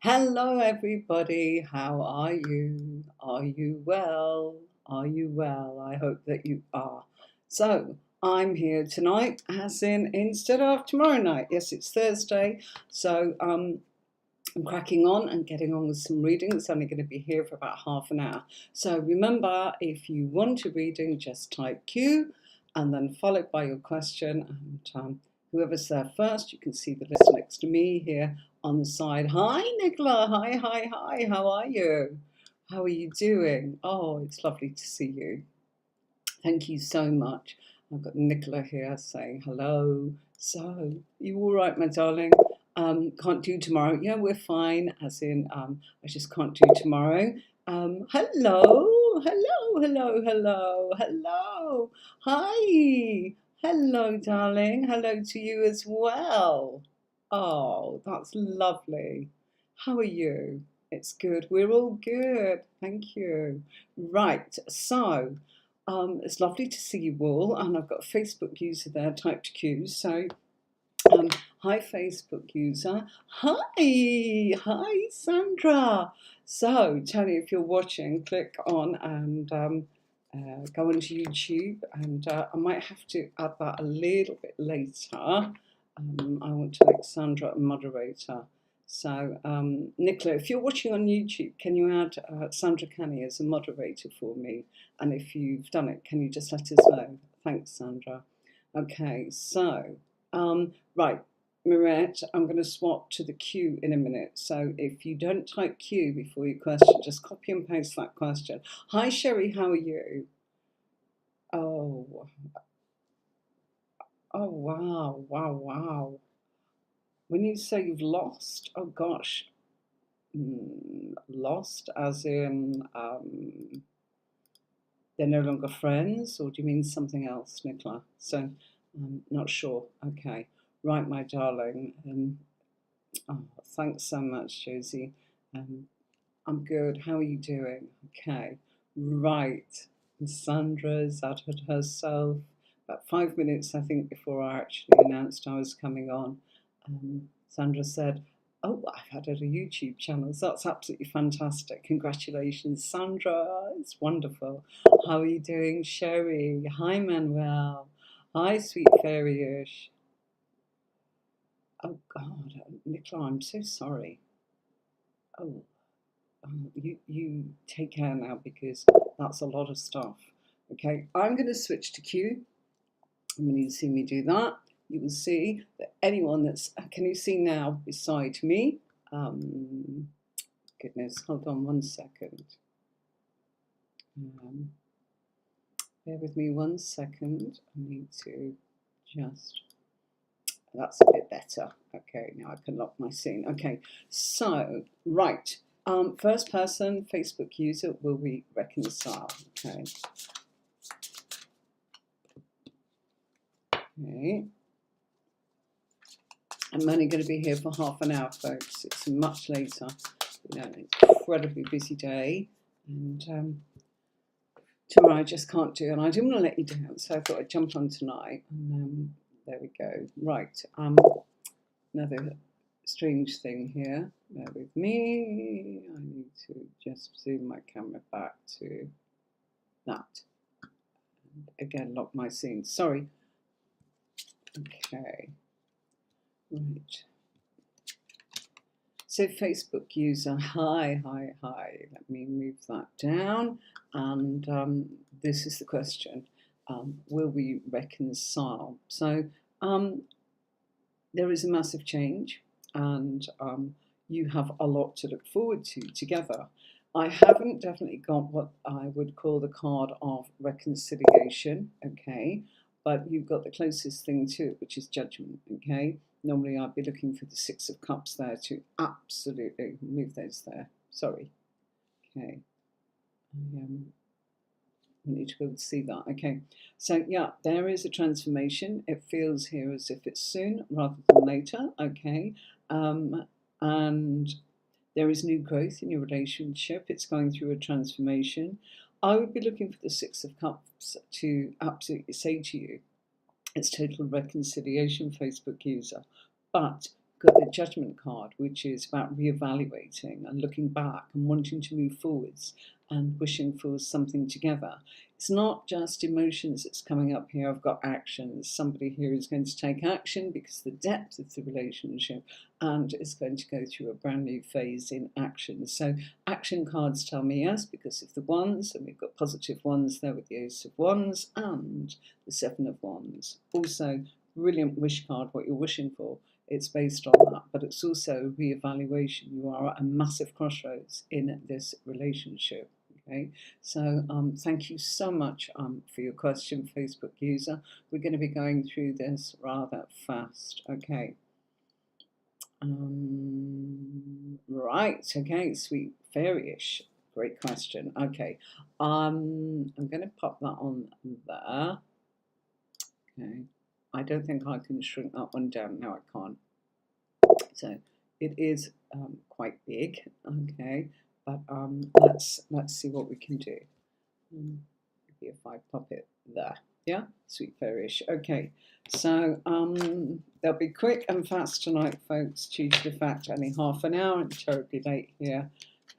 Hello, everybody. How are you? Are you well? Are you well? I hope that you are. So, I'm here tonight, as in instead of tomorrow night. Yes, it's Thursday. So, I'm cracking on and getting on with some reading. It's only going to be here for about half an hour. So, remember, if you want a reading, just type Q and then followed by your question. And whoever's there first, you can see the list next to me here on the side. Hi, Nicola. Hi, hi, hi. How are you? How are you doing? Oh, it's lovely to see you. Thank you so much. I've got Nicola here saying hello. So, you all right, my darling? Can't do tomorrow. Yeah, we're fine. As in, I just can't do tomorrow. Hello. Hi. Hello, darling. Hello to you as well. Oh, that's lovely. How are you? It's good. We're all good. Thank you. Right. So, it's lovely to see you all, and I've got a Facebook user there typed Q. So, um, hi, Facebook user. Hi, Sandra. So, Tony, if you're watching, click on and go onto YouTube, and I might have to add that a little bit later. I want to make Sandra a moderator. So, Nicola, if you're watching on YouTube, can you add Sandra Canny as a moderator for me? And if you've done it, can you just let us know? Thanks, Sandra. Okay, so, right, Mirette, I'm going to swap to the Q in a minute. So if you don't type Q before your question, just copy and paste that question. Hi, Sherry, how are you? Oh, wow. When you say you've lost, oh gosh, lost as in they're no longer friends, or do you mean something else, Nicola? So I'm not sure. Okay, right, my darling. Oh, thanks so much, Josie. Um, I'm good. How are you doing? Okay, right. Sandra's uttered herself about 5 minutes, I think, before I actually announced I was coming on. Sandra said, "Oh, I've added a YouTube channel. So that's absolutely fantastic. Congratulations, Sandra. It's wonderful. How are you doing, Sherry? Hi, Manuel. Hi, sweet fairyish. Oh, God, Nicola, I'm so sorry. Oh, you take care now because that's a lot of stuff. Okay, I'm going to switch to Q. And when you see me do that, you will see that anyone that's, can you see now beside me? Goodness, hold on one second. Bear with me 1 second. I need to just, that's a bit better. Okay, now I can lock my scene. Okay, so, right. First person Facebook user will we reconcile? Okay. Okay. I'm only going to be here for half an hour, folks. It's much later. An incredibly busy day, and tomorrow I just can't do. And I didn't want to let you down, so I thought I'd jump on tonight. And there we go. Right. Another strange thing here. Bear with me. I need to just zoom my camera back to that. And again, lock my scene. Sorry. Okay. Right. So Facebook user, hi. Let me move that down. And this is the question. Will we reconcile? So there is a massive change, and you have a lot to look forward to together. I haven't definitely got what I would call the card of reconciliation, okay? But you've got the closest thing to it, which is judgment, okay? Normally I'd be looking for the Six of Cups there to absolutely move those there. Sorry. Okay. I need to be able to see that. Okay. So yeah, there is a transformation. It feels here as if it's soon rather than later. Okay. And there is new growth in your relationship. It's going through a transformation. I would be looking for the Six of Cups to absolutely say to you, it's total reconciliation, Facebook user. But got the Judgment card, which is about reevaluating and looking back and wanting to move forwards and wishing for something together. It's not just emotions that's coming up here. I've got actions. Somebody here is going to take action because the depth of the relationship and is going to go through a brand new phase in action. So action cards tell me yes because of the wands, and we've got positive ones there with the Ace of Wands and the Seven of Wands. Also, brilliant wish card, what you're wishing for. It's based on that, but it's also reevaluation. You are at a massive crossroads in this relationship. Okay, so thank you so much for your question, Facebook user. We're going to be going through this rather fast. Okay. Right. Okay. Sweet fairyish. Great question. Okay. I'm going to pop that on there. Okay. I don't think I can shrink that one down. No, I can't. So it is quite big. Okay. But let's see what we can do. Maybe if I pop it there. Yeah, sweet fairish. Okay, so they'll be quick and fast tonight, folks, due to the fact only half an hour and terribly late here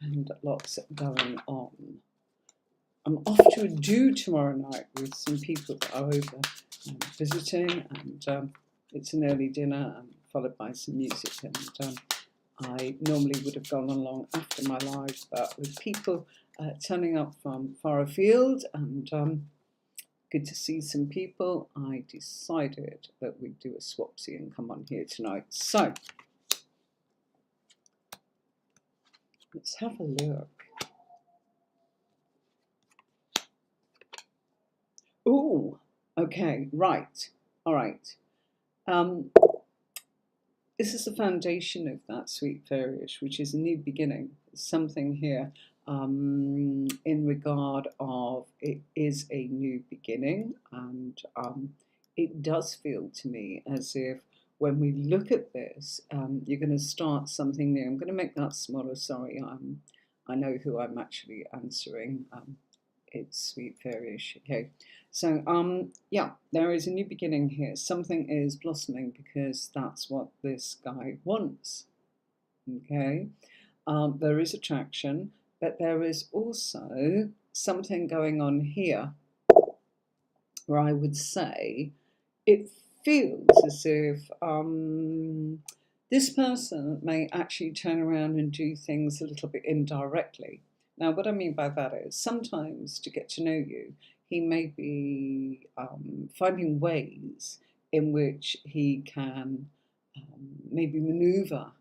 and lots going on. I'm off to a do tomorrow night with some people that are over visiting, and it's an early dinner followed by some music, and I normally would have gone along after my live, but with people turning up from far afield and good to see some people, I decided that we'd do a swapsy and come on here tonight. So, let's have a look. Oh, okay, right, all right. This is the foundation of that sweet fairyish, which is a new beginning. Something here in regard of it is a new beginning, and it does feel to me as if when we look at this, you're going to start something new. I'm going to make that smaller. Sorry, I know who I'm actually answering. It's sweet fairyish. Okay, so yeah, there is a new beginning here. Something is blossoming because that's what this guy wants. Okay, there is attraction, but there is also something going on here where I would say it feels as if this person may actually turn around and do things a little bit indirectly. Now, what I mean by that is sometimes to get to know you, he may be finding ways in which he can maybe maneuver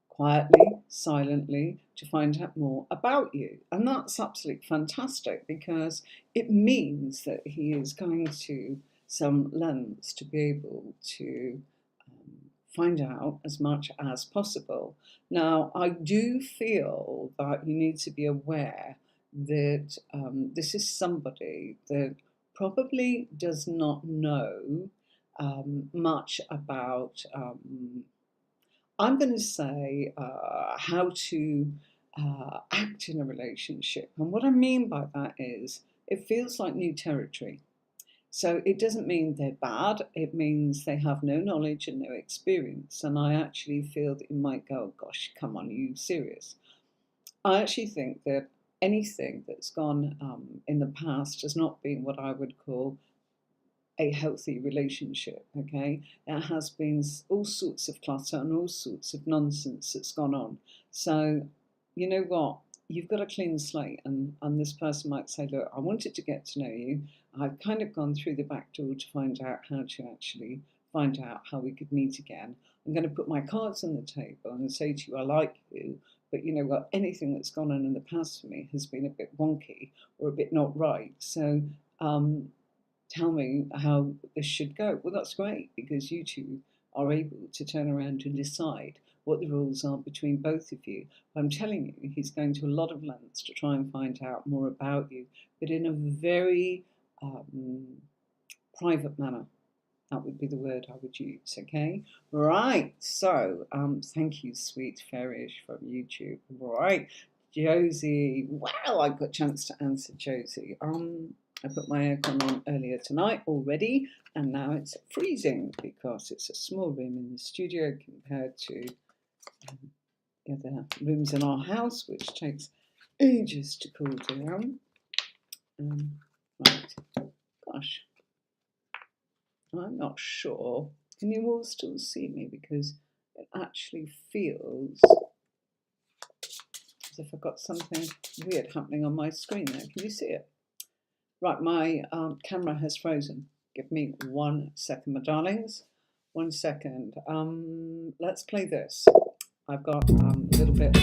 quietly, silently, to find out more about you. And that's absolutely fantastic because it means that he is going to some lengths to be able to find out as much as possible. Now, I do feel that you need to be aware that this is somebody that probably does not know much about, I'm going to say, how to act in a relationship. And what I mean by that is it feels like new territory. So it doesn't mean they're bad, it means they have no knowledge and no experience. And I actually feel that you might go, oh gosh, come on, are you serious? I actually think that anything that's gone in the past has not been what I would call a healthy relationship, okay? There has been all sorts of clutter and all sorts of nonsense that's gone on. So, you know what? You've got a clean slate, and this person might say, look, I wanted to get to know you. I've kind of gone through the back door to find out how to actually find out how we could meet again. I'm going to put my cards on the table and say to you, I like you, but you know what? Anything that's gone on in the past for me has been a bit wonky or a bit not right. So, tell me how this should go. Well, that's great because you two are able to turn around and decide what the rules are between both of you. I'm telling you, he's going to a lot of lengths to try and find out more about you, but in a very private manner. That would be the word I would use, okay? Right, so thank you, sweet fairish from YouTube. Right, Josie. Wow, I got a chance to answer Josie. I put my aircon on earlier tonight already, and now it's freezing because it's a small room in the studio compared to the other rooms in our house, which takes ages to cool down. Right, gosh, I'm not sure. Can you all still see me? Because it actually feels as if I've got something weird happening on my screen there. Can you see it? Right, my camera has frozen. Give me 1 second, my darlings. 1 second. Let's play this. I've got a little bit.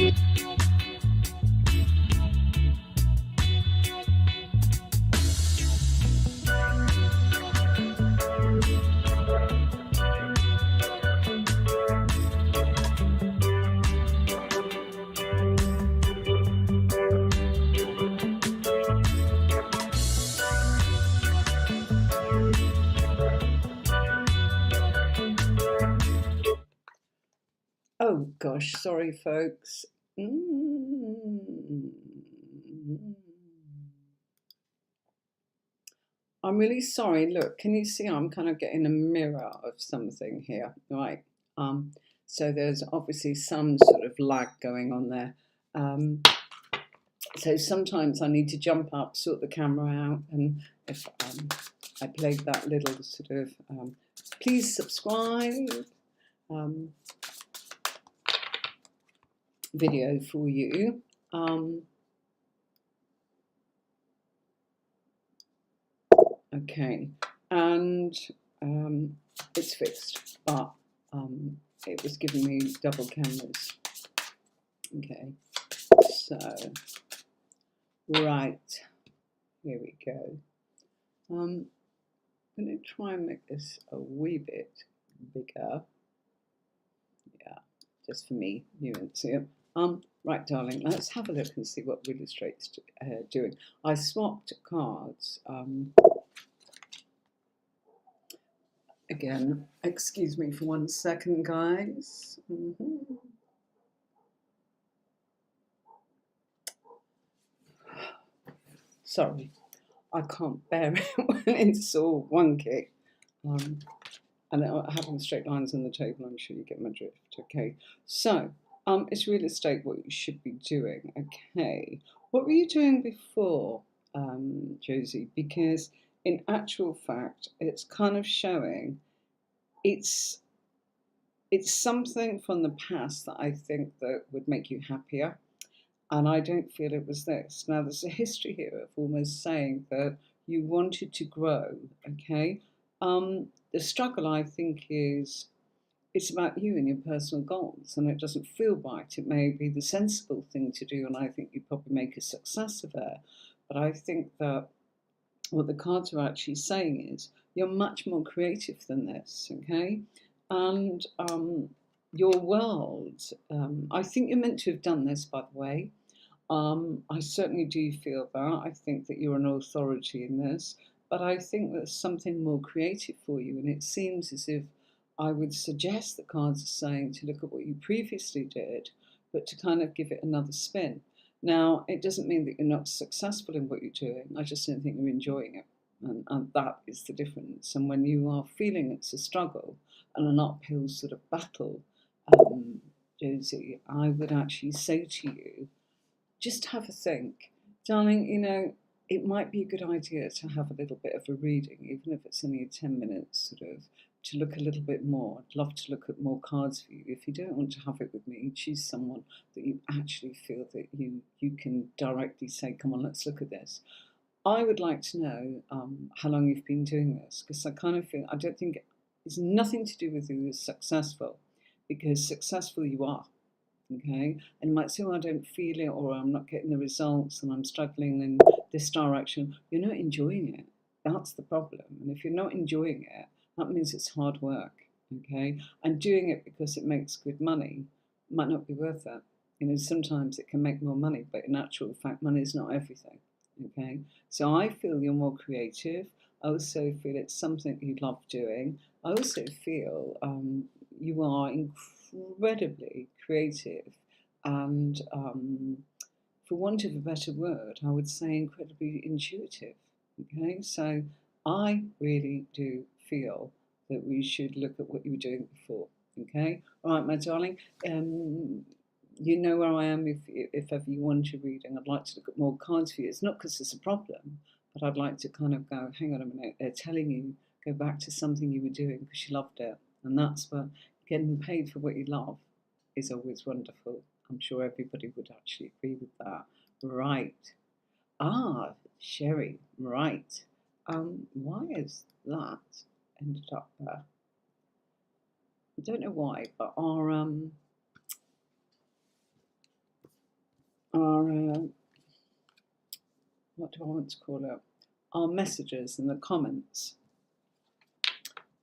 Oh gosh, sorry folks. I'm really sorry. Look, can you see I'm kind of getting a mirror of something here, right? So there's obviously some sort of lag going on there. So sometimes I need to jump up, sort the camera out, and if I played that little sort of please subscribe video for you. Okay, and it's fixed, but it was giving me double cameras. Okay, so right, here we go. I'm going to try and make this a wee bit bigger. Yeah, just for me, you won't see it. Right, darling, let's have a look and see what Real Estrate's doing. I swapped cards. Again, excuse me for 1 second, guys. Sorry, I can't bear it when it's all wonky. And having straight lines on the table, I'm sure you get my drift. Okay, so it's Real Estate what you should be doing. Okay, what were you doing before, Josie? Because in actual fact, it's kind of showing it's something from the past that I think that would make you happier. And I don't feel it was this. Now, there's a history here of almost saying that you wanted to grow, okay? The struggle, I think, is it's about you and your personal goals, and it doesn't feel right. It may be the sensible thing to do, and I think you probably make a success of it. But I think that what the cards are actually saying is you're much more creative than this, okay? And your world, I think you're meant to have done this, by the way. I certainly do feel that. I think that you're an authority in this, but I think there's something more creative for you. And it seems as if I would suggest the cards are saying to look at what you previously did, but to kind of give it another spin. Now, it doesn't mean that you're not successful in what you're doing. I just don't think you're enjoying it. And that is the difference. And when you are feeling it's a struggle and an uphill sort of battle, Josie, I would actually say to you, just have a think. Darling, you know, it might be a good idea to have a little bit of a reading, even if it's only 10 minutes, sort of, to look a little bit more. I'd love to look at more cards for you. If you don't want to have it with me, choose someone that you actually feel that you can directly say, come on, let's look at this. I would like to know how long you've been doing this, because I kind of feel, I don't think it's nothing to do with you as successful, because successful you are. Okay, and you might say, well, I don't feel it, or I'm not getting the results and I'm struggling in this direction. You're not enjoying it. That's the problem. And if you're not enjoying it, that means it's hard work. Okay, and doing it because it makes good money might not be worth it. You know, sometimes it can make more money, but in actual fact, money is not everything. Okay, so I feel you're more creative. I also feel it's something you love doing. I also feel you are incredibly creative and, for want of a better word, I would say incredibly intuitive. Okay, so I really do feel that we should look at what you were doing before. Okay, all right, my darling. You know where I am if ever you want your reading. I'd like to look at more cards for you. It's not because it's a problem, but I'd like to kind of go, hang on a minute, they're telling you, go back to something you were doing because you loved it. And that's what getting paid for what you love is always wonderful. I'm sure everybody would actually agree with that. Right. Ah, Sherry, right. Why is that ended up there? I don't know why, but our what do I want to call it? Our messages in the comments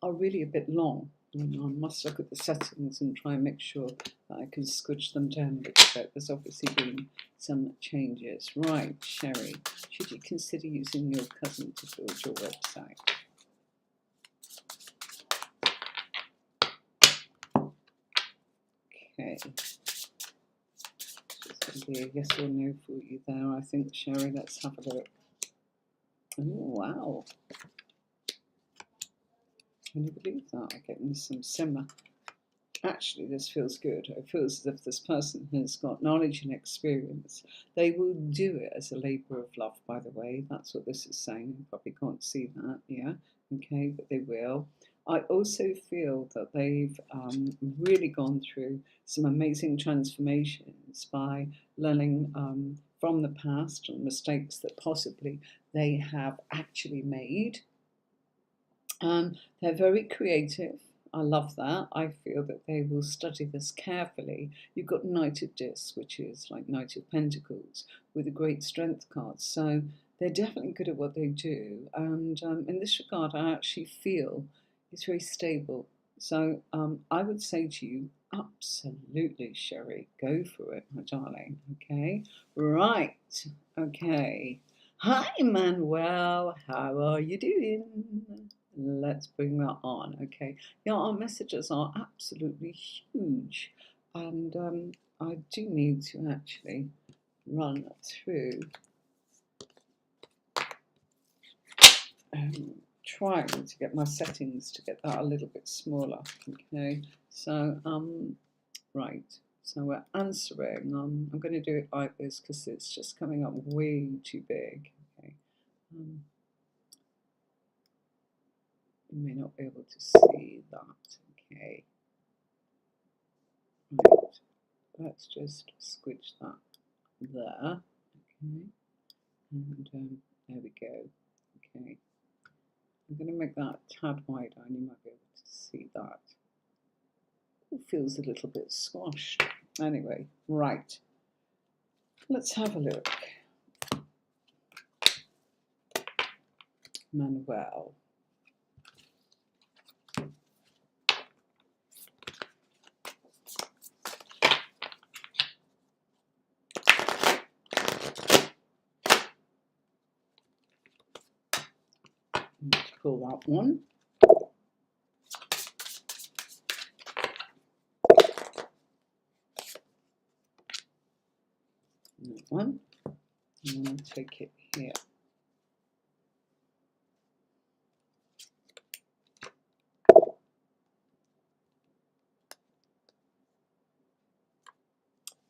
are really a bit long. And I must look at the settings and try and make sure that I can squidge them down a little bit. There's obviously been some changes. Right, Sherry, should you consider using your cousin to build your website? Okay. Just going to be a yes or no for you there, I think, Sherry. Let's have a look. Oh, wow. Can you believe that? I'm getting some simmer. Actually, this feels good. It feels as if this person has got knowledge and experience. They will do it as a labour of love, by the way. That's what this is saying. You probably can't see that, yeah? Okay, but they will. I also feel that they've really gone through some amazing transformations by learning from the past and mistakes that possibly they have actually made. They're very creative. I love that. I feel that they will study this carefully. You've got Knight of Discs, which is like Knight of Pentacles, with a great strength card. So they're definitely good at what they do. And in this regard, I actually feel it's very stable. So I would say to you, absolutely, Sherry, go for it, my darling. Okay, right. Okay. Hi, Manuel. How are you doing? Let's bring that on. Okay. Yeah, our messages are absolutely huge. And I do need to actually run through trying to get my settings to get that a little bit smaller. Okay. So, right. So we're answering. I'm going to do it like this because it's just coming up way too big. Okay. You may not be able to see that. Okay. Right. Let's just squidge that there. Okay. And there we go. Okay. I'm going to make that a tad wider and you might be able to see that. It feels a little bit squashed. Anyway, right. Let's have a look. Manuel. Let's pull that one. That one. And then I'll take it here.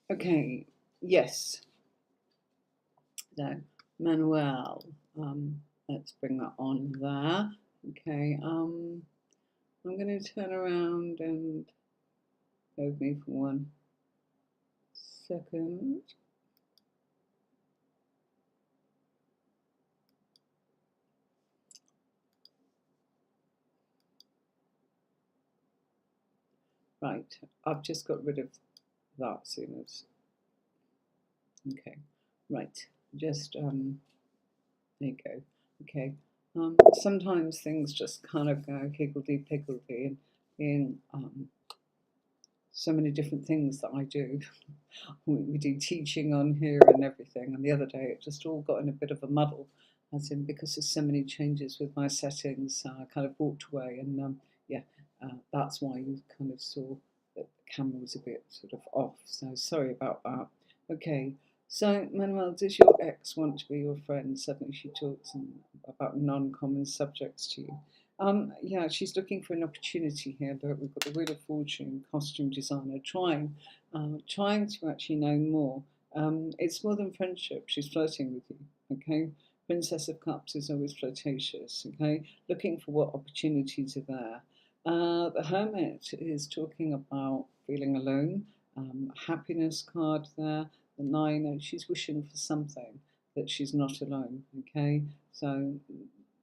Okay, yes. So, Manuel, let's bring that on there. Okay, I'm going to turn around and go with me for 1 second. Right, I've just got rid of that soon as. Okay, right, just there you go. Okay, sometimes things just kind of go higgledy-piggledy in so many different things that I do. We do teaching on here and everything, and the other day it just all got in a bit of a muddle, as in because there's so many changes with my settings, I kind of walked away, and yeah, that's why you kind of saw that the camera was a bit sort of off, so sorry about that. Okay, so Manuel, does your ex want to be your friend? Suddenly she talks about non-common subjects to you. Yeah, she's looking for an opportunity here, but we've got the Wheel of Fortune, costume designer, trying to actually know more. It's more than friendship. She's flirting with you, okay? Princess of Cups is always flirtatious, okay? Looking for what opportunities are there. The Hermit is talking about feeling alone. Happiness card there. The Nine, she's wishing for something that she's not alone, okay? So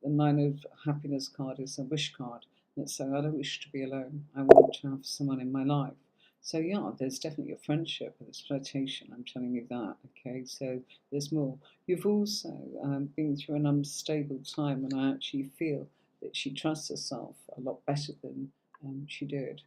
the Nine of Happiness card is a wish card. That's saying, I don't wish to be alone. I want to have someone in my life. So yeah, there's definitely a friendship, there's flirtation, I'm telling you that, okay? So there's more. You've also been through an unstable time, and I actually feel that she trusts herself a lot better than she did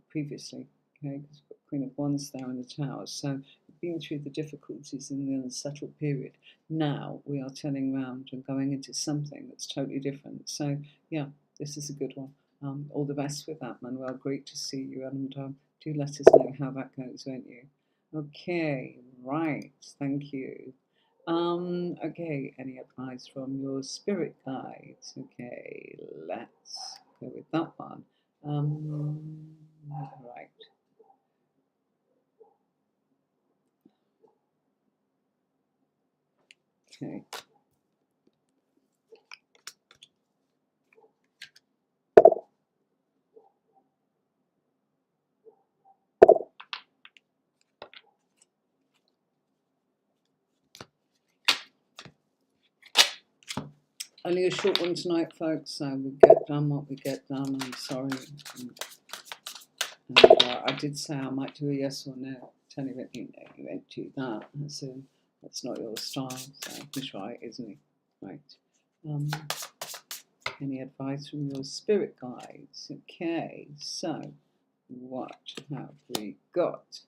previously, okay? Because we've got Queen of Wands there in the Tower. So been through the difficulties in the unsettled period. Now we are turning around and going into something that's totally different. So yeah, this is a good one. All the best with that, Manuel. Great to see you, and do let us know how that goes, won't you? Okay, right. Thank you. Okay, any advice from your spirit guides? Okay, let's go with that one. Right. Okay. Only a short one tonight, folks. So we get done what we get done. I'm sorry. I did say I might do a yes or no. Tell you what, you know, you won't do that. That's not your style. So he's right, isn't he? Right. Um, any advice from your spirit guides? Okay. So what have we got?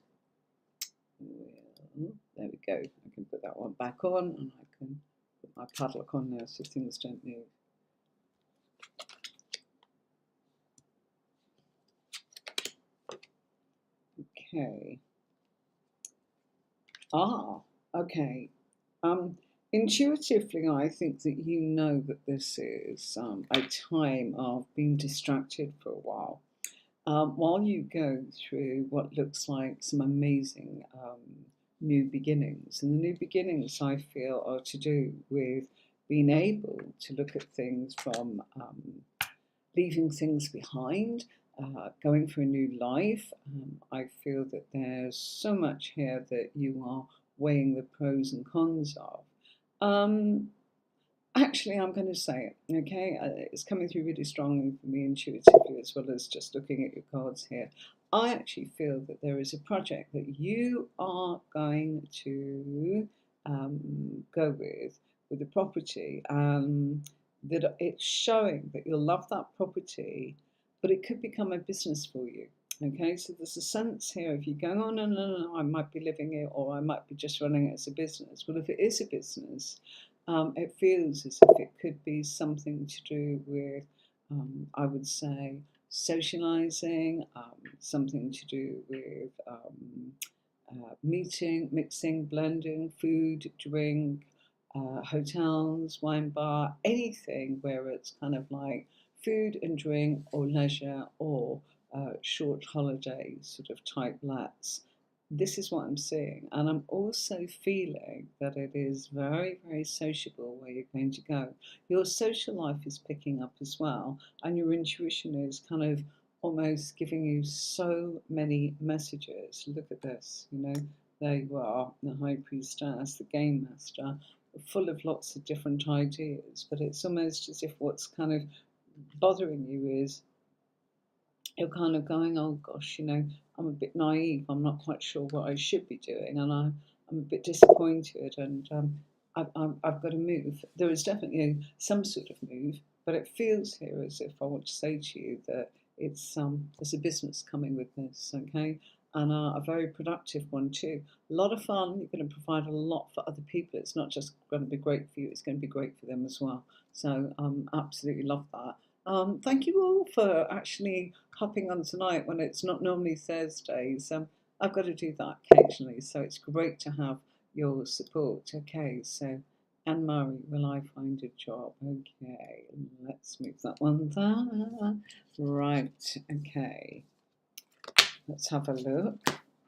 Well, there we go. I can put that one back on, and I can put my padlock on there so things don't move. Okay. Okay. Intuitively, I think that you know that this is a time of being distracted for a while you go through what looks like some amazing new beginnings. And the new beginnings, I feel, are to do with being able to look at things from leaving things behind, going for a new life. I feel that there's so much here that you are weighing the pros and cons of. Um, Actually, I'm going to say it, okay? It's coming through really strongly for me intuitively, as well as just looking at your cards here. I actually feel that there is a project that you are going to go with the property, that it's showing that you'll love that property, but it could become a business for you. Okay, so there's a sense here of you going, oh no, no, no, no, I might be living it, or I might be just running it as a business. Well, if it is a business, it feels as if it could be something to do with, I would say, socializing, something to do with meeting, mixing, blending, food, drink, hotels, wine bar, anything where it's kind of like food and drink or leisure or short holiday sort of type lets. This is what I'm seeing, and I'm also feeling that it is very, very sociable where you're going to go. Your social life is picking up as well, and your intuition is kind of almost giving you so many messages. Look at this, you know, there you are, the High Priestess, the Game Master, full of lots of different ideas, but it's almost as if what's kind of bothering you is you're kind of going, oh gosh, you know, I'm a bit naive. I'm not quite sure what I should be doing, and I'm a bit disappointed, and I've got to move. There is definitely some sort of move, but it feels here as if I want to say to you that it's there's a business coming with this, okay, and a very productive one too. A lot of fun. You're going to provide a lot for other people. It's not just going to be great for you; it's going to be great for them as well. So absolutely love that. Thank you all for actually hopping on tonight when it's not normally Thursdays. I've got to do that occasionally, so it's great to have your support. Okay, so Anne-Marie, will I find a job? Okay, let's move that one there. Right, okay. Let's have a look.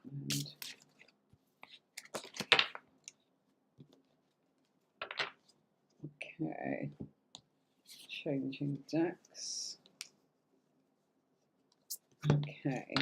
And okay, changing decks. Okay.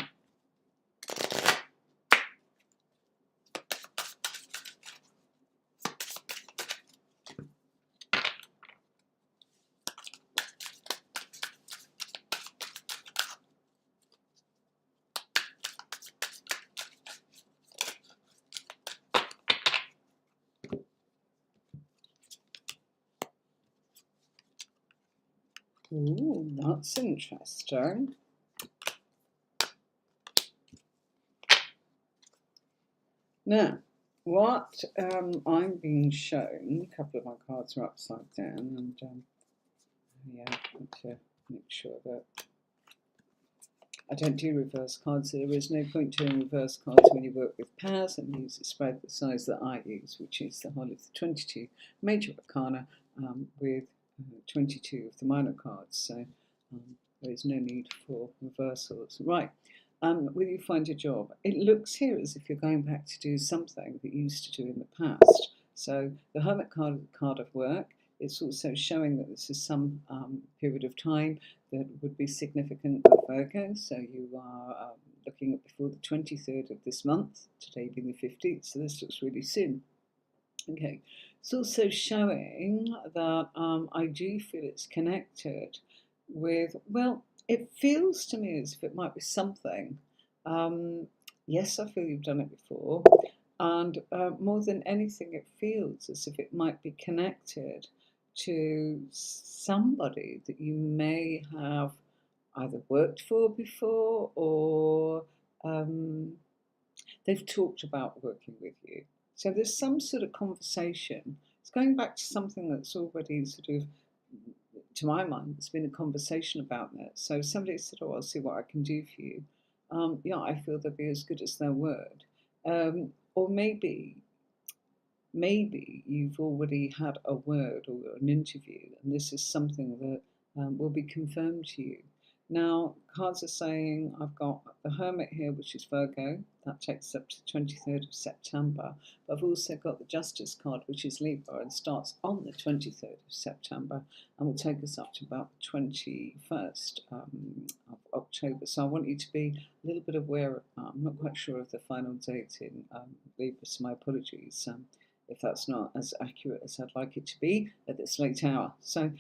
Ooh, that's interesting. Now, what I'm being shown, a couple of my cards are upside down, and yeah, I want to make sure that I don't do reverse cards. There is no point doing reverse cards when you work with pairs, and use a spread the size that I use, which is the whole of the 22 major arcana with 22 of the minor cards. So there is no need for reversals. Right. Will you find a job? It looks here as if you're going back to do something that you used to do in the past. So the Hermit card is the card of work. It's also showing that this is some period of time that would be significant with Virgo. So you are looking at before the 23rd of this month, today being the 15th. So this looks really soon. Okay. It's also showing that I do feel it's connected with, well, it feels to me as if it might be something. Yes, I feel you've done it before. And more than anything, it feels as if it might be connected to somebody that you may have either worked for before or they've talked about working with you. So there's some sort of conversation. It's going back to something that's already sort of, to my mind, there's been a conversation about that. So somebody said, "Oh, I'll see what I can do for you." Yeah, I feel they'll be as good as their word. Or maybe you've already had a word or an interview, and this is something that will be confirmed to you. Now, cards are saying I've got the Hermit here, which is Virgo. That takes us up to the 23rd of September. But I've also got the Justice card, which is Libra, and starts on the 23rd of September and will take us up to about the 21st of October. So I want you to be a little bit aware of that. I'm not quite sure of the final date in Libra, so my apologies. If that's not as accurate as I'd like it to be at this late hour. So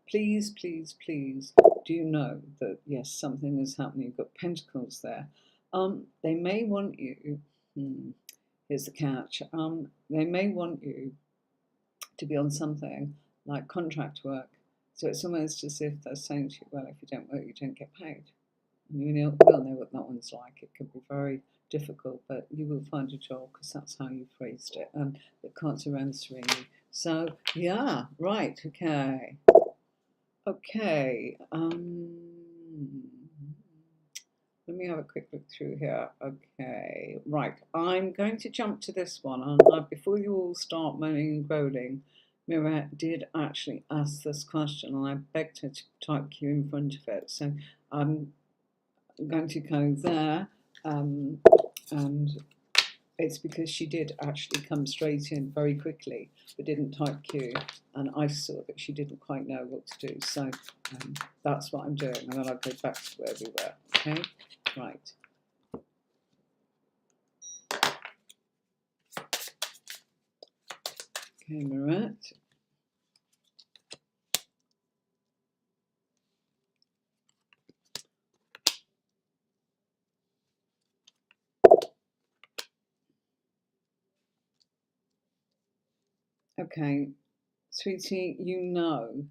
please, please, please do know that, yes, something is happening. You've got Pentacles there. They may want you, here's the catch, they may want you to be on something like contract work. So it's almost as if they're saying to you, well, if you don't work, you don't get paid. And you will know what that one's like. It can be very difficult, but you will find a job because that's how you phrased it. And the cards are answering you. So, yeah, right, okay. Okay. Let me have a quick look through here. Okay, right. I'm going to jump to this one. And before you all start moaning and groaning, Mirette did actually ask this question, and I begged her to type Q in front of it. So I'm going to go there, and it's because she did actually come straight in very quickly, but didn't type Q, and I saw that she didn't quite know what to do. So that's what I'm doing, and then I'll go back to where we were. Okay, right. Okay, Mirette. Okay, sweetie, you know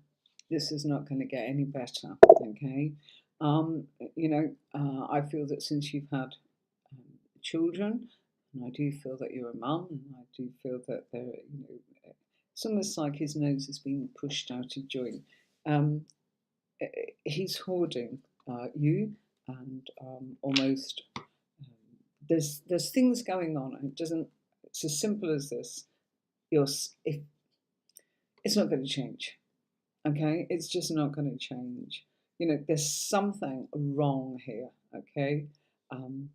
this is not going to get any better. Okay, you know, I feel that since you've had children, and I do feel that you're a mum, and I do feel that there, you know, it's almost like his nose is being pushed out of joint. He's hoarding you, and almost there's things going on, and it doesn't. It's as simple as this. You're if it's not going to change. Okay, it's just not going to change. You know, there's something wrong here. Okay, um,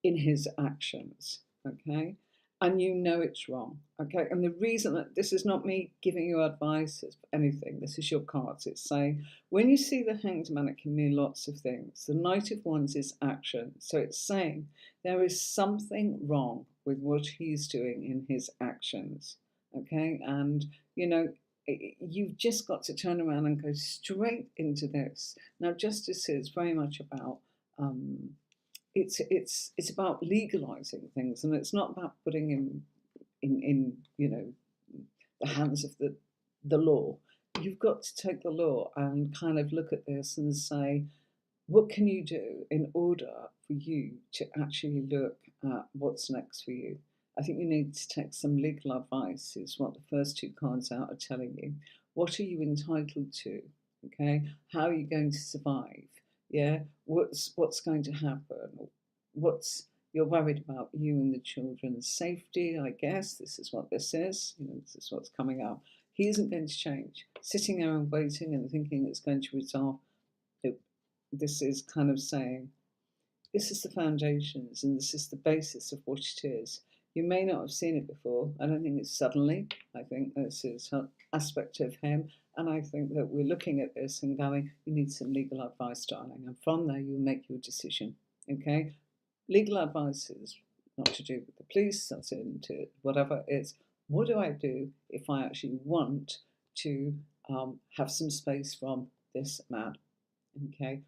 in his actions. Okay, and you know it's wrong. Okay, and the reason that this is not me giving you advice or anything, this is your cards. It's saying when you see the Hanged Man, it can mean lots of things. The Knight of Wands is action, so it's saying there is something wrong with what he's doing in his actions. Okay, and you know, you've just got to turn around and go straight into this. Now, justice is very much about um, it's about legalizing things, and it's not about putting in you know the hands of the law. You've got to take the law and kind of look at this and say, what can you do in order for you to actually look at what's next for you? I think you need to take some legal advice, is what the first two cards out are telling you. What are you entitled to? Okay, how are you going to survive? Yeah, what's going to happen? What's you're worried about you and the children's safety, I guess. This is what this is. You know, this is what's coming up. He isn't going to change. Sitting there and waiting and thinking it's going to resolve. This is kind of saying, this is the foundations and this is the basis of what it is. You may not have seen it before. I don't think it's suddenly. I think this is an aspect of him. And I think that we're looking at this and going, you need some legal advice, darling. And from there, you make your decision. Okay? Legal advice is not to do with the police, that's into whatever it's what do I do if I actually want to have some space from this man? Okay,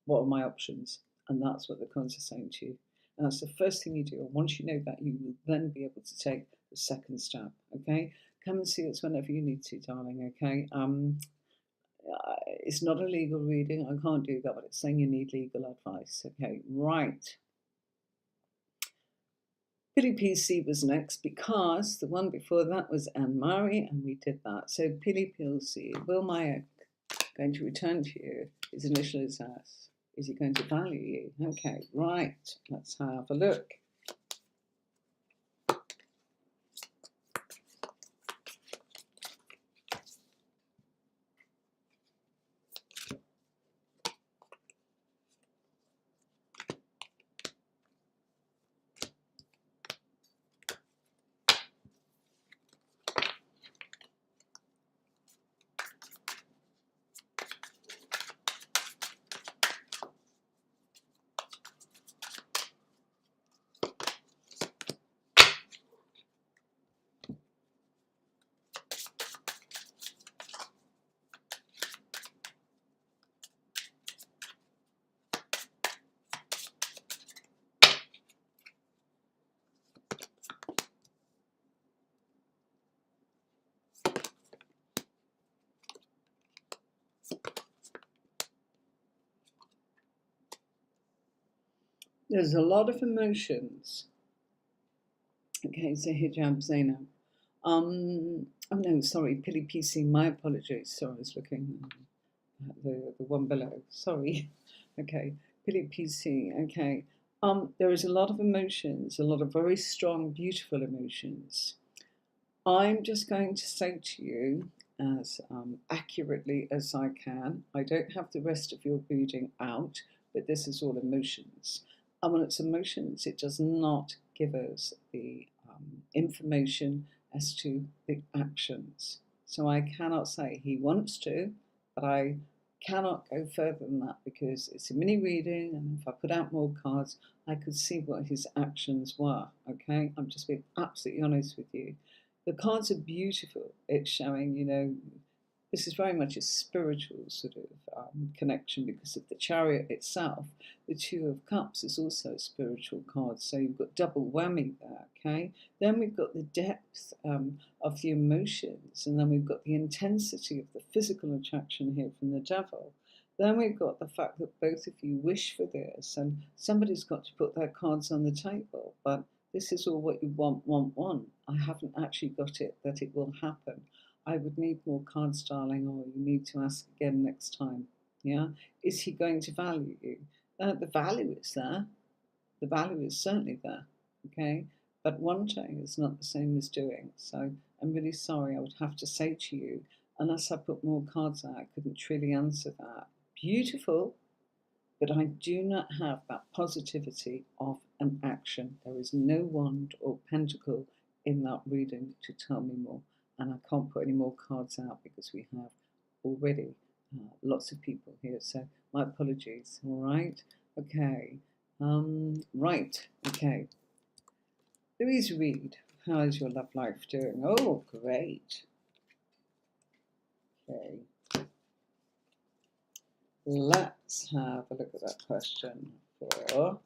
what are my options? And that's what the cards are saying to you. And that's the first thing you do. And once you know that, you will then be able to take the second step. Okay, come and see us whenever you need to, darling. Okay, it's not a legal reading. I can't do that, but it's saying you need legal advice. Okay, right. Pili PC was next because the one before that was Anne Marie, and we did that. So Pili PC, will my going to return to you? His initial is S. Is he going to value you? Okay, right. Let's have a look. There's a lot of emotions. Okay, so hijab Zainab. Oh no, sorry, Pili PC, my apologies. Sorry, I was looking at the one below. Sorry. Okay, Pili PC, okay. There is a lot of emotions, a lot of very strong, beautiful emotions. I'm just going to say to you as accurately as I can. I don't have the rest of your reading out, but this is all emotions. And when it's emotions, it does not give us the information as to the actions. So I cannot say he wants to, but I cannot go further than that because it's a mini reading, and if I put out more cards, I could see what his actions were. Okay, I'm just being absolutely honest with you. The cards are beautiful. It's showing, you know, this is very much a spiritual sort of connection because of the chariot itself. The Two of Cups is also a spiritual card, so you've got double whammy there, okay? Then we've got the depth of the emotions, and then we've got the intensity of the physical attraction here from the Devil. Then we've got the fact that both of you wish for this, and somebody's got to put their cards on the table, but this is all what you want. I haven't actually got it that it will happen. I would need more cards, darling, or you need to ask again next time. Yeah? Is he going to value you? The value is there. The value is certainly there. Okay? But wanting is not the same as doing. So I'm really sorry. I would have to say to you, unless I put more cards out, I couldn't truly answer that. Beautiful, but I do not have that positivity of an action. There is no wand or pentacle in that reading to tell me more. And I can't put any more cards out because we have already lots of people here. So my apologies. All right. Okay. Right. Okay. Louise Reed, how is your love life doing? Oh, great. Okay. Let's have a look at that question for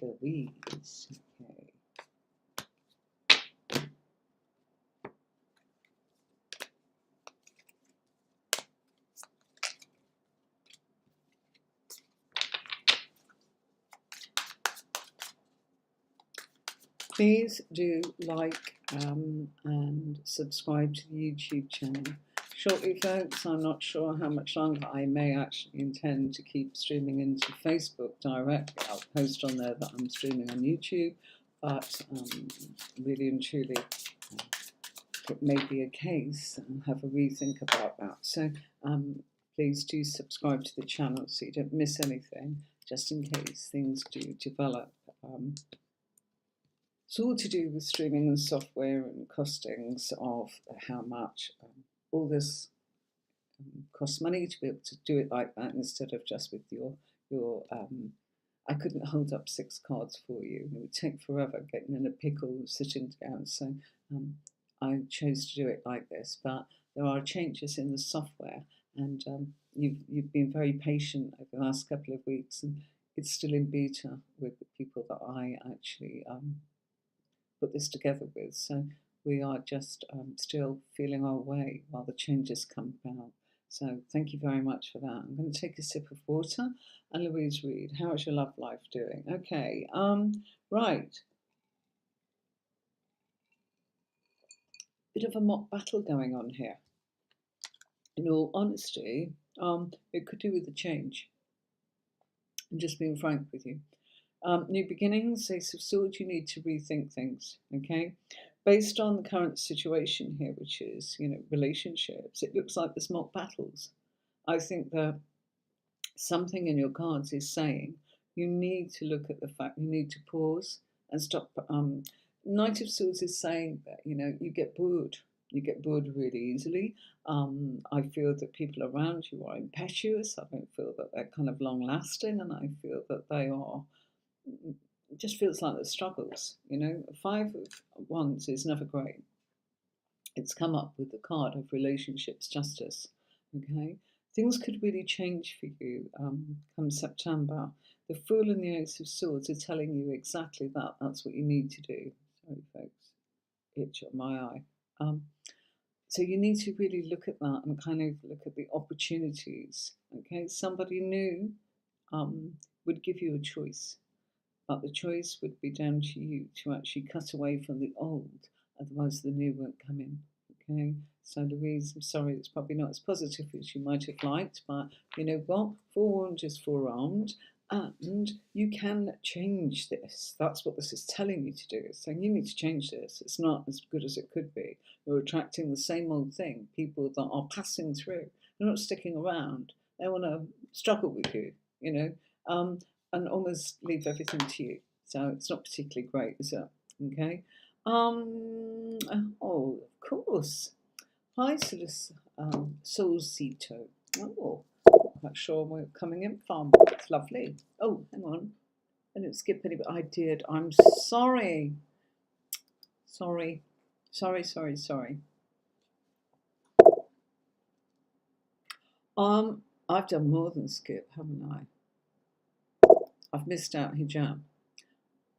Louise. Okay. Please do like and subscribe to the YouTube channel. Shortly, folks, I'm not sure how much longer I may actually intend to keep streaming into Facebook directly. I'll post on there that I'm streaming on YouTube, but really and truly, it may be a case and have a rethink about that. So please do subscribe to the channel so you don't miss anything, just in case things do develop. It's all to do with streaming and software and costings of how much all this costs money to be able to do it like that instead of just with your I couldn't hold up 6 cards for you. It would take forever getting in a pickle sitting down. So I chose to do it like this. But there are changes in the software, and you've been very patient over the last couple of weeks, and it's still in beta with the people that I actually put this together with. So we are just still feeling our way while the changes come about. So thank you very much for that. I'm going to take a sip of water. And Louise Reed, how is your love life doing? Okay, right. Bit of a mock battle going on here. In all honesty, it could do with a change. I'm just being frank with you. New beginnings, Ace of Swords, you need to rethink things, okay? Based on the current situation here, which is, relationships, it looks like there's mock battles. I think that something in your cards is saying you need to look at the fact, you need to pause and stop. Knight of Swords is saying that, you get bored. You get bored really easily. I feel that people around you are impetuous. I don't feel that they're kind of long lasting, and I feel that they are. It just feels like there's struggles. 5 of Wands is never great. It's come up with the card of relationships justice. Okay, things could really change for you come September. The Fool and the Ace of Swords are telling you exactly that. That's what you need to do. Sorry, folks, itch on my eye. So you need to really look at that and kind of look at the opportunities. Okay, somebody new would give you a choice, but the choice would be down to you to actually cut away from the old, otherwise the new won't come in. Okay, so Louise, I'm sorry, it's probably not as positive as you might have liked, but you know what? Forewarned is forearmed, and you can change this. That's what this is telling you to do. It's saying you need to change this. It's not as good as it could be. You're attracting the same old thing. People that are passing through. They're not sticking around. They want to struggle with you, and almost leave everything to you. So it's not particularly great, is it? Okay. Oh, of course. Hi, Solcito. Oh, not sure we're coming in from. It's lovely. Oh, hang on. I didn't skip any, but I did. I'm sorry. Sorry. I've done more than skip, haven't I? I've missed out hijab.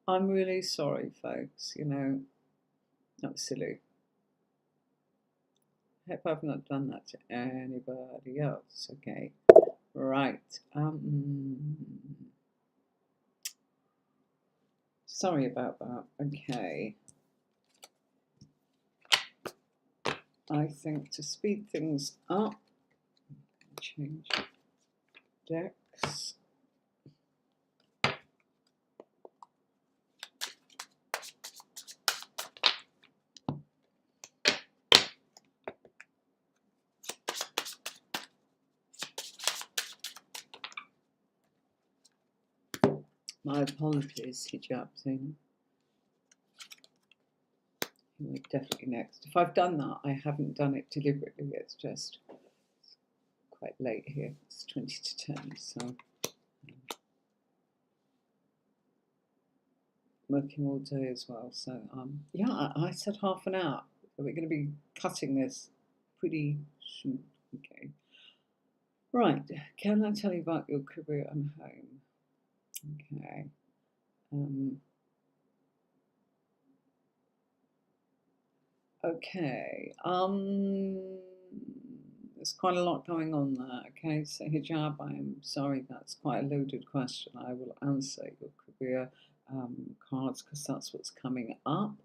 I'm really sorry, folks. Not silly. Hope I've not done that to anybody else. Okay, right. Sorry about that. Okay. I think to speed things up, change decks. My apologies, hijab thing. We're definitely next. If I've done that, I haven't done it deliberately. It's just quite late here. It's 20 to 10, so working all day as well. So yeah, I said half an hour. We're going to be cutting this pretty soon. Okay. Right. Can I tell you about your career and home? Okay. Okay. There's quite a lot going on there. Okay, so hijab, I am sorry, that's quite a loaded question. I will answer your career cards because that's what's coming up,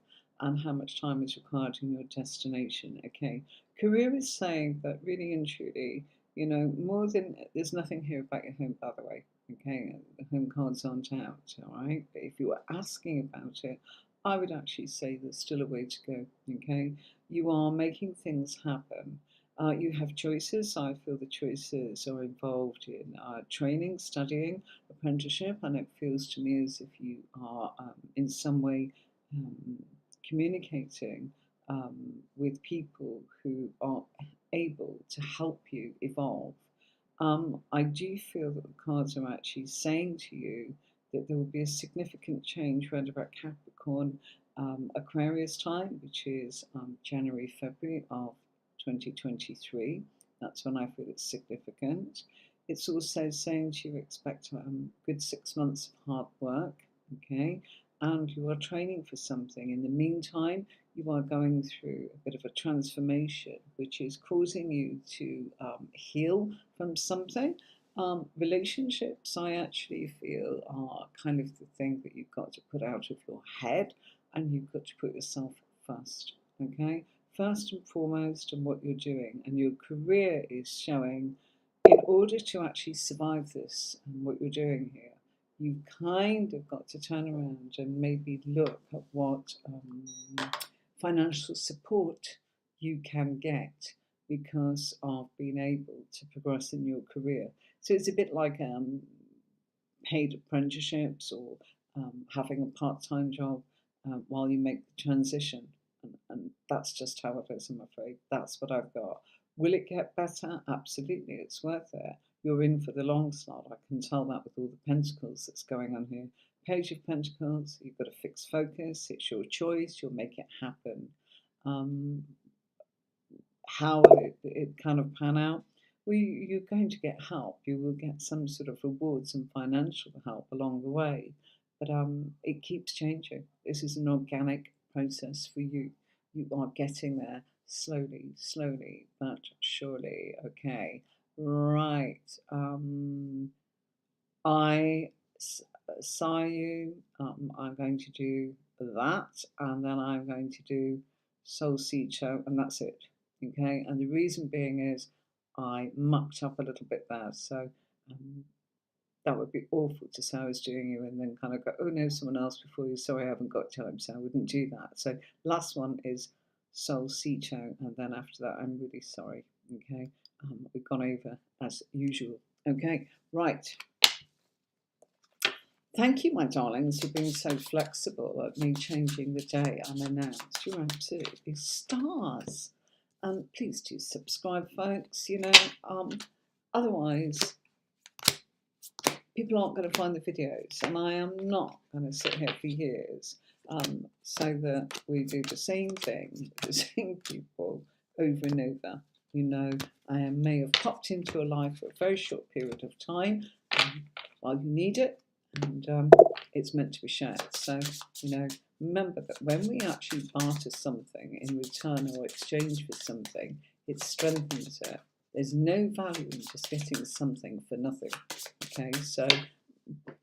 and how much time is required in your destination. Okay, career is saying that really and truly, you know, more than there's nothing here about your home, by the way. Okay, the home cards aren't out. All right, but if you were asking about it, I would actually say there's still a way to go. Okay, you are making things happen. You have choices. I feel the choices are involved in training, studying, apprenticeship, and it feels to me as if you are in some way um, communicating with people who are able to help you evolve. I do feel that the cards are actually saying to you that there will be a significant change around about Capricorn, Aquarius time, which is January, February of 2023. That's when I feel it's significant. It's also saying to you expect a good 6 months of hard work, okay? And you are training for something. In the meantime, you are going through a bit of a transformation, which is causing you to heal from something. Relationships, I actually feel, are kind of the thing that you've got to put out of your head, and you've got to put yourself first, okay? First and foremost in what you're doing, and your career is showing in order to actually survive this and what you're doing here, you've kind of got to turn around and maybe look at what financial support you can get because of being able to progress in your career. So it's a bit like paid apprenticeships or having a part-time job while you make the transition. And that's just how it is, I'm afraid. That's what I've got. Will it get better? Absolutely, it's worth it. You're in for the long slot. I can tell that with all the pentacles that's going on here. Page of Pentacles, you've got a fixed focus. It's your choice. You'll make it happen. How will it kind of pan out? Well, you're going to get help. You will get some sort of rewards and financial help along the way. But it keeps changing. This is an organic process for you. You are getting there slowly, slowly, but surely. Okay, right. I saw you. I'm going to do that, and then I'm going to do Soul Seed Show, and that's it. Okay, and the reason being is I mucked up a little bit there, so that would be awful to say I was doing you and then kind of go, oh no, someone else before you. Sorry, I haven't got time, so I wouldn't do that. So last one is Soul Seed Show, and then after that, I'm really sorry. Okay, we've gone over as usual. Okay, right. Thank you, my darlings, for being so flexible at me changing the day unannounced. You're absolutely stars. Please do subscribe, folks. You know, otherwise people aren't going to find the videos, and I am not going to sit here for years so that we do the same thing, the same people over and over. You know, I may have popped into your life for a very short period of time while you need it, and it's meant to be shared. So, you know, remember that when we actually barter something in return or exchange for something, it strengthens it. There's no value in just getting something for nothing. Okay, so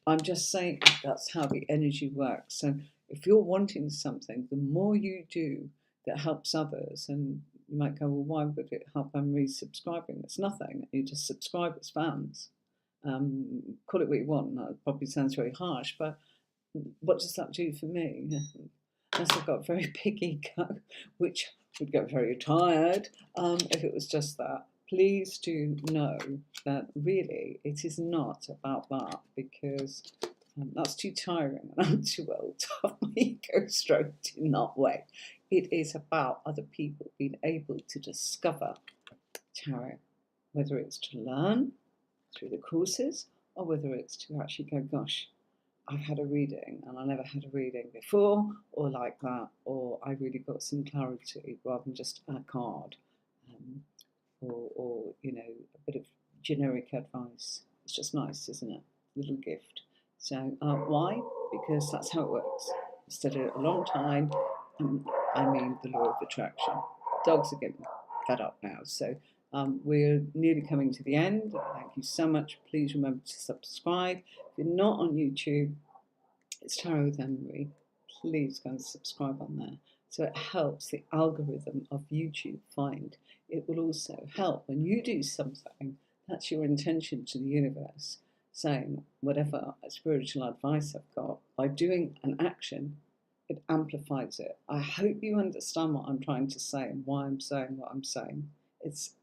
I'm just saying that's how the energy works. So if you're wanting something, the more you do that helps others, and you might go, well, why would it help them resubscribing? It's nothing. You just subscribe as fans. Call it what you want. That probably sounds very harsh, but what does that do for me? Unless I've got a very big ego, which would get very tired if it was just that. Please do know that really it is not about that, because That's too tiring and I'm too old to have my ego stroked in that way. It is about other people being able to discover tarot, whether it's to learn through the courses or whether it's to actually go, gosh, I've had a reading and I never had a reading before, or like that, or I really got some clarity rather than just a card, or a bit of generic advice. It's just nice, isn't it? A little gift. So why? Because that's how it works. I studied it a long time. I mean the law of attraction. Dogs are getting fed up now, so we're nearly coming to the end. Thank you so much. Please remember to subscribe. If you're not on YouTube, it's Tarot with Emery. Please go and subscribe on there. So it helps the algorithm of YouTube find. It will also help when you do something, that's your intention to the universe, saying whatever spiritual advice I've got, by doing an action, it amplifies it. I hope you understand what I'm trying to say and why I'm saying what I'm saying. It's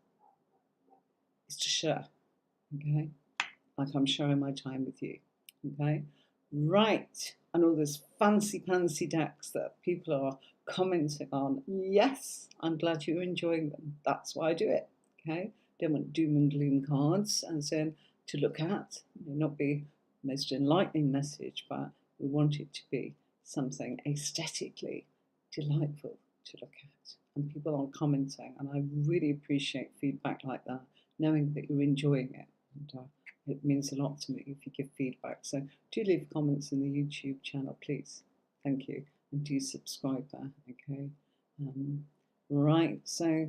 to share, okay? Like I'm sharing my time with you, okay? Right, and all those fancy decks that people are commenting on. Yes, I'm glad you're enjoying them. That's why I do it, okay? Don't want doom and gloom cards and saying to look at. It may not be the most enlightening message, but we want it to be something aesthetically delightful to look at. And people are commenting, and I really appreciate feedback like that, knowing that you're enjoying it. And, it means a lot to me if you give feedback. So do leave comments in the YouTube channel, please. Thank you. And do subscribe there, okay? Right, so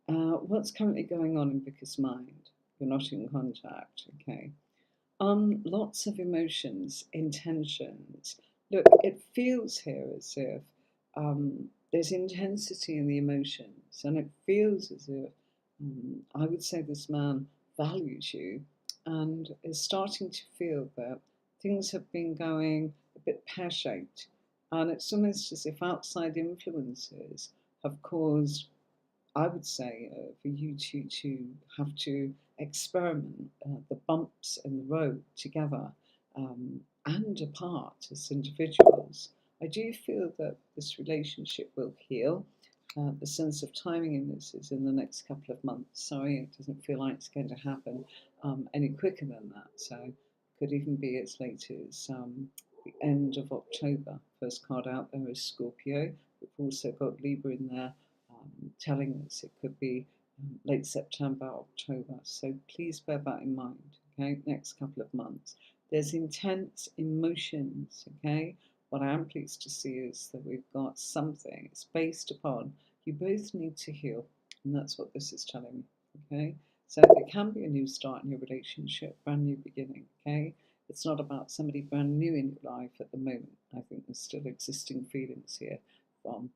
what's currently going on in Vicar's mind? You're not in contact, okay? Lots of emotions, intentions. Look, it feels here as if there's intensity in the emotions, and it feels as if I would say this man values you and is starting to feel that things have been going a bit pear-shaped, and it's almost as if outside influences have caused, I would say, for you to have to experiment the bumps in the road together and apart as individuals. I do feel that this relationship will heal. The sense of timing in this is in the next couple of months. Sorry, it doesn't feel like it's going to happen any quicker than that. So it could even be as late as the end of October. First card out there is Scorpio. We've also got Libra in there telling us it could be late September, October. So please bear that in mind, okay? Next couple of months. There's intense emotions, okay? What I am pleased to see is that we've got something. It's based upon you both need to heal, and that's what this is telling me, okay? So it can be a new start in your relationship, brand new beginning, okay? It's not about somebody brand new in your life at the moment. I think there's still existing feelings here from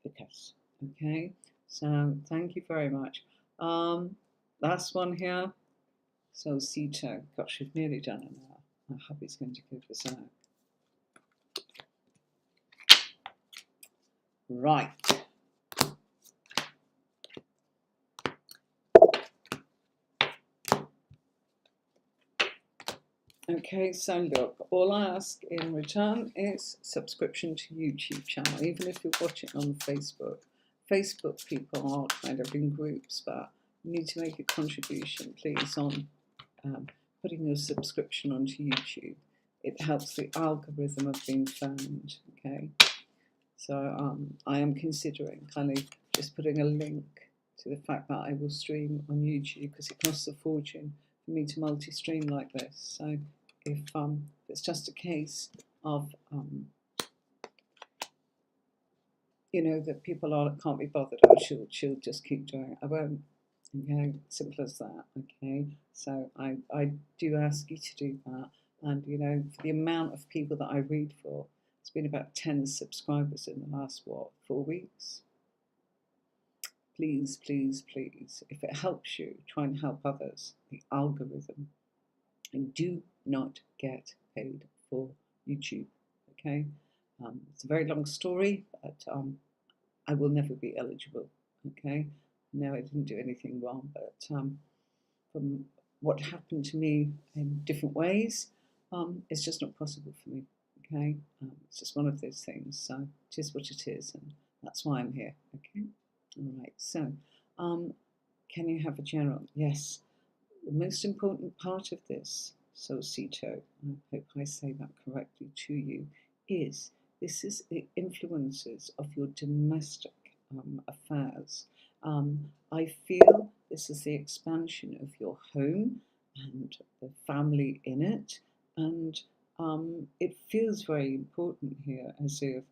Vikas, okay? So thank you very much. Last one here. So Sito, gosh, we've nearly done an hour. I hope it's going to give this out. Right. Okay, so look, all I ask in return is subscription to YouTube channel, even if you're watching on Facebook. Facebook people are kind of in groups, but you need to make a contribution, please, on putting your subscription onto YouTube. It helps the algorithm of being found, okay? So I am considering kind of just putting a link to the fact that I will stream on YouTube, because it costs a fortune for me to multi-stream like this. So if it's just a case of that people can't be bothered, oh, she'll just keep doing it, I won't. Okay, simple as that. Okay, so I do ask you to do that, and for the amount of people that I read for, it's been about 10 subscribers in the last 4 weeks. Please, please, please, if it helps you, try and help others. The algorithm, and do not get paid for YouTube. Okay, it's a very long story, but I will never be eligible. Okay, no, I didn't do anything wrong, but from what happened to me in different ways, It's just not possible for me. Okay, it's just one of those things. So it is what it is, and that's why I'm here. Okay, all right. So, can you have a general? Yes. The most important part of this, Solcito, I hope I say that correctly to you, is this is the influences of your domestic affairs. I feel this is the expansion of your home and the family in it, and it feels very important here, as if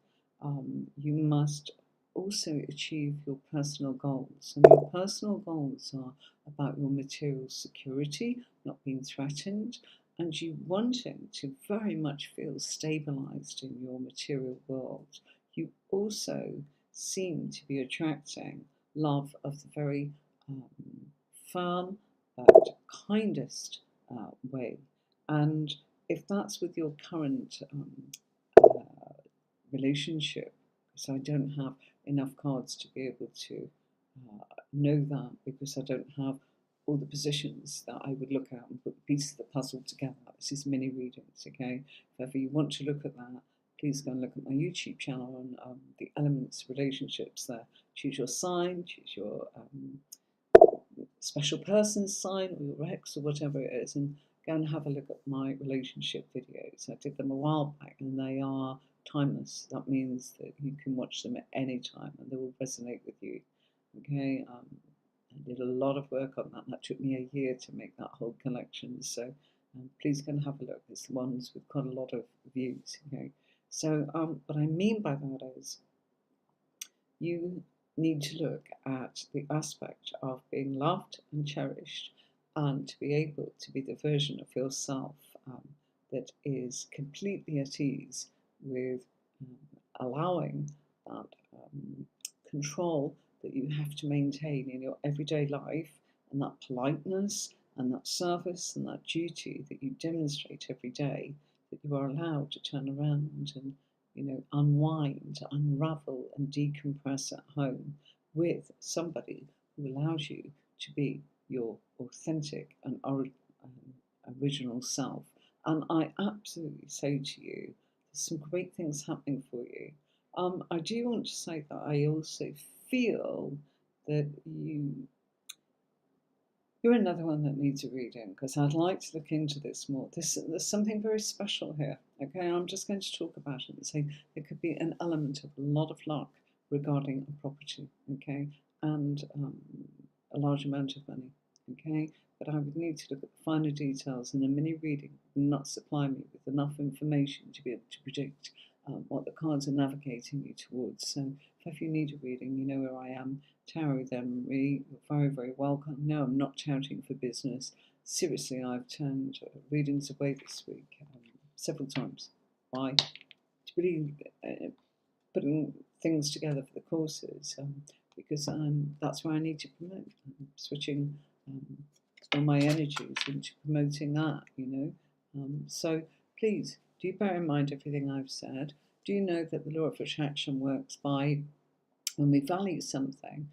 you must also achieve your personal goals. And your personal goals are about your material security, not being threatened, and you wanting to very much feel stabilized in your material world. You also seem to be attracting love of the very um, firm but kindest way. And if that's with your current relationship, so I don't have enough cards to be able to know that, because I don't have all the positions that I would look at and put the pieces of the puzzle together. This is mini readings, okay? If ever you want to look at that, please go and look at my YouTube channel on the elements relationships there. Choose your sign, choose your special person sign or your ex or whatever it is, and go and have a look at my relationship videos. I did them a while back and they are timeless. That means that you can watch them at any time and they will resonate with you. Okay, I did a lot of work on that. That took me a year to make that whole collection. So please go and have a look. It's the ones with quite a lot of views. Okay, so what I mean by that is you need to look at the aspect of being loved and cherished, and to be able to be the version of yourself that is completely at ease with allowing that control that you have to maintain in your everyday life, and that politeness and that service and that duty that you demonstrate every day, that you are allowed to turn around and unwind, unravel, and decompress at home with somebody who allows you to be your authentic and original self. And I absolutely say to you, there's some great things happening for you. I do want to say that I also feel that you're another one that needs a reading, because I'd like to look into this more. There's something very special here. Okay, I'm just going to talk about it and say there could be an element of a lot of luck regarding a property. Okay, and a large amount of money. Okay, but I would need to look at the finer details, and a mini reading would not supply me with enough information to be able to predict what the cards are navigating you towards. So if you need a reading, you know where I am. Tarot them, Marie, you're very, very welcome. No, I'm not touting for business. Seriously, I've turned readings away this week several times. Why? To really putting things together for the courses, because that's where I need to promote. I'm switching all my energies into promoting that, So please, do bear in mind everything I've said. Do you know that the law of attraction works by when we value something?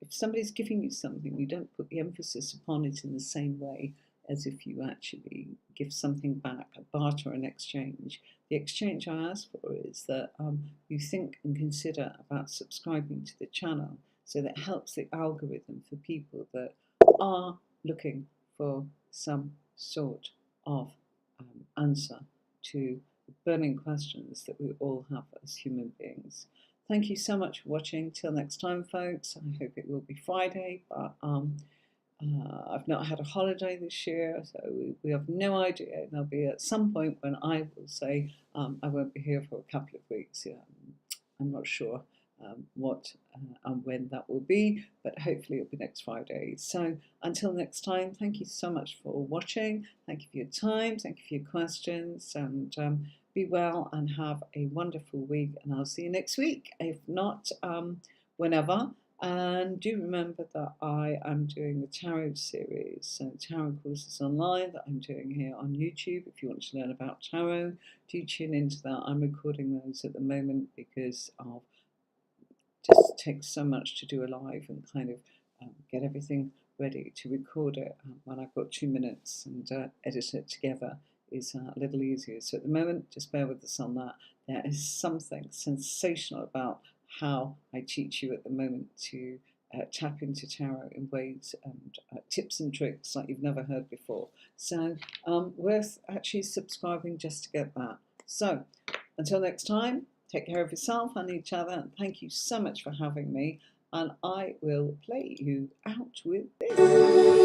If somebody's giving you something, you don't put the emphasis upon it in the same way as if you actually give something back, a barter, an exchange. The exchange I ask for is that you think and consider about subscribing to the channel, so that helps the algorithm for people that are looking for some sort of answer to the burning questions that we all have as human beings. Thank you so much for watching. Till next time, folks. I hope it will be Friday, but I've not had a holiday this year, so we have no idea. There'll be at some point when I will say I won't be here for a couple of weeks. I'm not sure what and when that will be, but hopefully it'll be next Friday. So until next time, thank you so much for watching. Thank you for your time. Thank you for your questions, and be well and have a wonderful week. And I'll see you next week, if not whenever. And do remember that I am doing the tarot series, so tarot courses online that I'm doing here on YouTube. If you want to learn about tarot, do tune into that. I'm recording those at the moment because of just takes so much to do a live and kind of get everything ready to record it when I've got 2 minutes and edit it together. is a little easier. So at the moment, just bear with us on that. There is something sensational about how I teach you at the moment to tap into tarot in ways and tips and tricks like you've never heard before. So worth actually subscribing just to get that. So until next time, take care of yourself and each other. And thank you so much for having me. And I will play you out with this.